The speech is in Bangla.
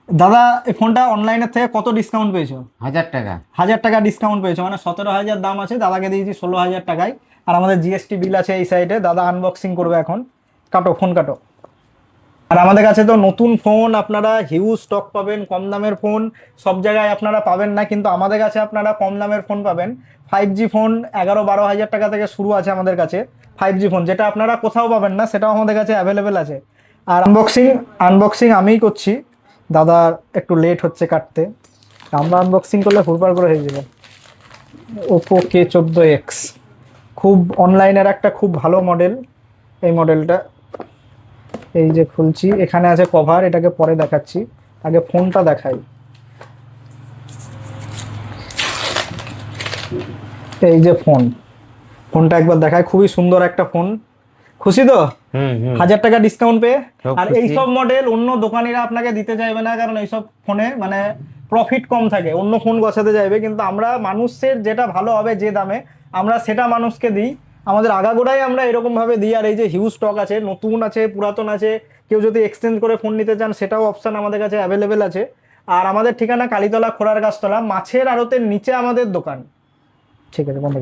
দাদা এই ফোনটা অনলাইনের থেকে কত ডিসকাউন্ট পেয়েছো? 1000 টাকা। 1000 টাকা ডিসকাউন্ট পেয়েছো, মানে 17,000 দাম আছে, দাদাকে দিয়েছি 16,000 টাকায়। আর আমাদের জিএসটি বিল আছে এই সাইডে, দাদা আনবক্সিং করবে এখন। কাটো ফোন কাটো। আর আমাদের কাছে তো নতুন ফোন আপনারা হিউজ স্টক পাবেন, কম দামের ফোন সব জায়গায় আপনারা পাবেন না, কিন্তু আমাদের কাছে আপনারা কম দামের ফোন পাবেন। 5G ফোন 11-12 হাজার টাকা থেকে শুরু আছে আমাদের কাছে। 5G ফোন যেটা আপনারা কোথাও পাবেন না, সেটাও আমাদের কাছে অ্যাভেলেবেল আছে। আর আনবক্সিং আনবক্সিং আমিই করছি, দাদা একটু লেট হচ্ছে কাটতে। আমরা আনবক্সিং করলে হুড়পাড় করে হয়ে যাবে। Oppo K14X, খুব অনলাইনের একটা খুব ভালো মডেল এই মডেলটা। এই যে খুলছি, এখানে আছে কভার, এটাকে পরে দেখাচ্ছি, আগে ফোনটা দেখাই। এই যে ফোনটা একবার দেখায়, খুবই সুন্দর একটা ফোন। খুশি তো? হুম হুম। 1000 টাকা ডিসকাউন্ট পেয়ে। খুব আর খুশি। এইসব মডেল অন্য দোকানিরা আপনাকে দিতে চাইবে না, কারণ এইসব ফোনে মানে প্রফিট কম থাকে, অন্য ফোন গছাতে চাইবে, কিন্তু আমরা মানুষের যেটা ভালো হবে যে দামে আমরা সেটা মানুষকে দিই। আমাদের আগাগোড়াই আমরা এরকম ভাবে দিই। আর এই যে হিউজ স্টক আছে, নতুন আছে, পুরাতন আছে, কেউ যদি এক্সচেঞ্জ করে ফোন নিতে চান সেটাও অপশন আমাদের কাছে অ্যাভেলেবেল আছে। আর আমাদের ঠিকানা কালীতলা খোড়ার গাছতলা, মাছের আড়তের নিচে আমাদের দোকান। ঠিক আছে বন্ধ।